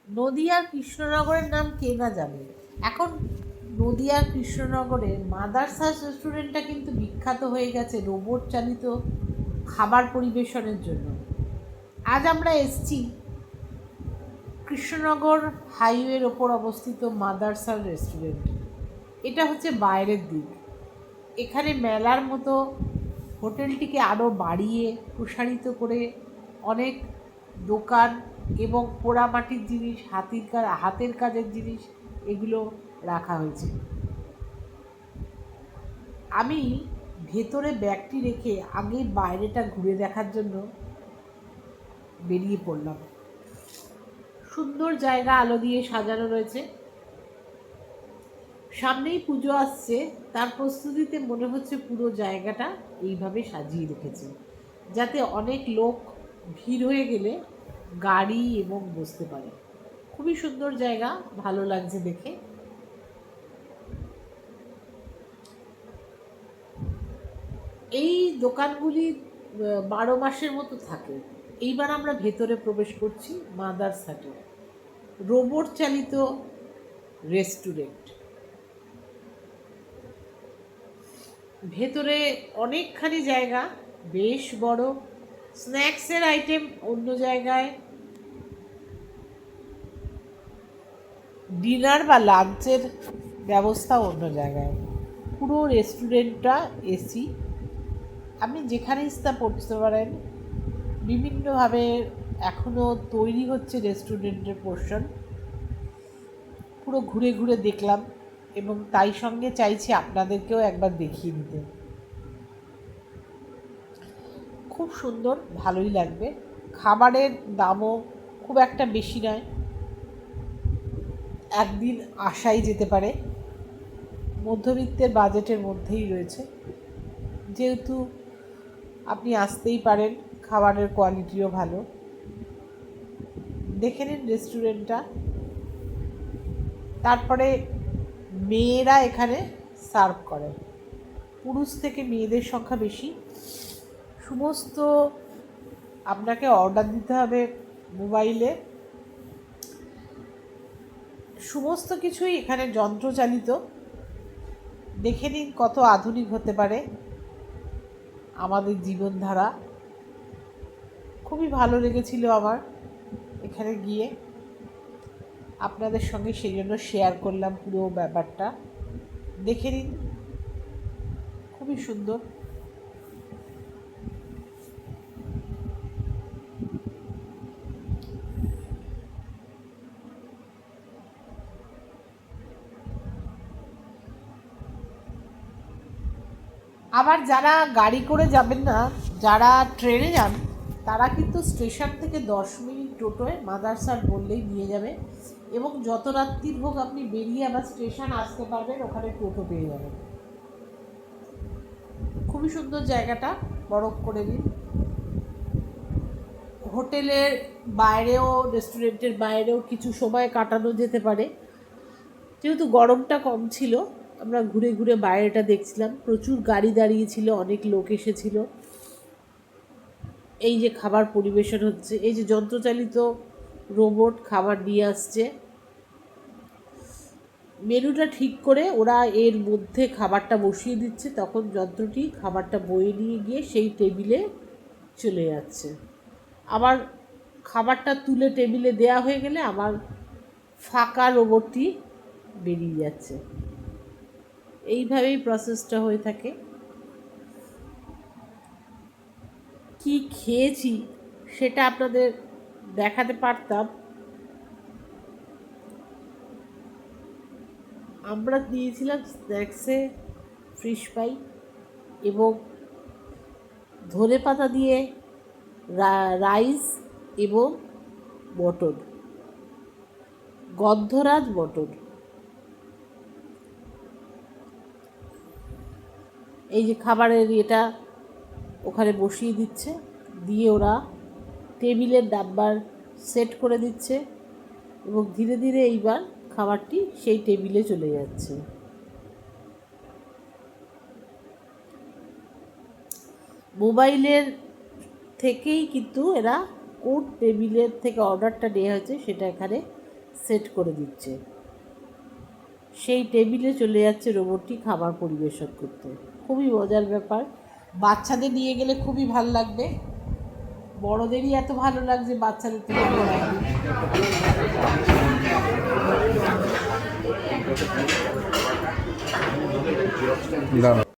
নদিয়ার কৃষ্ণনগরের নাম কে না জানে। এখন নদিয়ার কৃষ্ণনগরে মাদার্সাস রেস্টুরেন্টটা কিন্তু বিখ্যাত হয়ে গেছে রোবট চালিত খাবার পরিবেশনের জন্য। আজ আমরা এসছি কৃষ্ণনগর হাইওয়ের ওপর অবস্থিত মাদার্সার রেস্টুরেন্ট। এটা হচ্ছে বাইরের দিক। এখানে মেলার মতো হোটেলটিকে আরও বাড়িয়ে প্রসারিত করে অনেক দোকান এবং পোড়ামাটির জিনিস, হাতের কাজের জিনিস এগুলো রাখা হয়েছে। আমি ভেতরে ব্যাগটি রেখে আগে বাইরেটা ঘুরে দেখার জন্য বেরিয়ে পড়লাম। সুন্দর জায়গা, আলো দিয়ে সাজানো রয়েছে। সামনেই পুজো আসছে, তার প্রস্তুতিতে মনে হচ্ছে পুরো জায়গাটা এইভাবে সাজিয়ে রেখেছে, যাতে অনেক লোক ভিড় হয়ে গেলে গাড়ি এবং বসতে পারে। খুবই সুন্দর জায়গা, ভালো লাগছে দেখে। এই দোকানগুলি 12 মাসের মতো থাকে। এইবার আমরা ভেতরে প্রবেশ করছি মাদার্সাটে, রোবট চালিত রেস্টুরেন্ট। ভেতরে অনেকখানি জায়গা, বেশ বড়। স্ন্যাক্সের আইটেম অন্য জায়গায়, ডিনার বা লাঞ্চের ব্যবস্থা অন্য জায়গায়। পুরো রেস্টুরেন্টটা এসি, আপনি যেখানে ইচ্ছা পড়তে পারেন। বিভিন্নভাবে এখনও তৈরি হচ্ছে রেস্টুরেন্টের পোর্শন। পুরো ঘুরে ঘুরে দেখলাম এবং তাই সঙ্গে চাইছি আপনাদেরকেও একবার দেখিয়ে দিতে। খুব সুন্দর, ভালোই লাগবে। খাবারের দামও খুব একটা বেশি নয়, একদিন আসাই যেতে পারে। মধ্যবিত্তের বাজেটের মধ্যেই রয়েছে, যেহেতু আপনি আসতেই পারেন। খাবারের কোয়ালিটিও ভালো। দেখে নিন রেস্টুরেন্টটা। তারপরে মেয়েরা এখানে সার্ভ করে, পুরুষ থেকে মেয়েদের সংখ্যা বেশি। সমস্ত আপনাকে অর্ডার দিতে হবে মোবাইলে। সমস্ত কিছুই এখানে যন্ত্রচালিত। দেখে নিন কত আধুনিক হতে পারে আমাদের জীবনধারা। খুবই ভালো লেগেছিল আমার এখানে গিয়ে। আপনাদের সঙ্গে সেই জন্য শেয়ার করলাম পুরো ব্যাপারটা। দেখে নিন, খুবই সুন্দর। আবার যারা গাড়ি করে যাবেন না, যারা ট্রেনে যান, তারা কিন্তু স্টেশন থেকে 10 মিনিট টোটোয় মাদার্সার বললেই নিয়ে যাবে, এবং যত রাত্রির হোক আপনি বেরিয়ে আবার স্টেশন আসতে পারবেন, ওখানে টোটো পেয়ে যাবেন। খুবই সুন্দর জায়গাটা, বরফ করে দিন। হোটেলের বাইরেও, রেস্টুরেন্টের বাইরেও কিছু সময় কাটানো যেতে পারে। যেহেতু গরমটা কম ছিল, আমরা ঘুরে ঘুরে বাইরেটা দেখছিলাম। প্রচুর গাড়ি দাঁড়িয়েছিল, অনেক লোক এসেছিল। এই যে খাবার পরিবেশন হচ্ছে, এই যে যন্ত্রচালিত রোবট খাবার নিয়ে আসছে, মেনুটা ঠিক করে ওরা এর মধ্যে খাবারটা বসিয়ে দিচ্ছে, তখন যন্ত্রটি খাবারটা বয়ে নিয়ে গিয়ে সেই টেবিলে চলে যাচ্ছে। আবার খাবারটা তুলে টেবিলে দেয়া হয়ে গেলে আবার ফাঁকা রোবটটি বেরিয়ে যাচ্ছে। এইভাবেই প্রসেসটা হয়ে থাকে। কি খেয়েছি সেটা আপনাদের দেখাতে পারতাম। আমরা দিয়েছিলাম স্ন্যাক্সে ফিশ ফ্রাই এবং ধনেপাতা দিয়ে রাইস এবং মটর, গন্ধরাজ মটর। এই যে খাবারের এটা ওখানে বসিয়ে দিচ্ছে, দিয়ে ওরা টেবিলের নাম্বার সেট করে দিচ্ছে এবং ধীরে ধীরে এইবার খাবারটি সেই টেবিলে চলে যাচ্ছে। মোবাইলের থেকেই কিন্তু এরা কোন টেবিলের থেকে অর্ডারটা নেওয়া হয়েছে সেটা এখানে সেট করে দিচ্ছে, সেই টেবিলে চলে যাচ্ছে রোবটটি খাবার পরিবেশন করতে। খুবই মজার ব্যাপার, বাচ্চাদের নিয়ে গেলে খুবই ভালো লাগবে, বড়দেরই এত ভালো লাগছে, বাচ্চাদের থেকে বড় দাঁড়াও।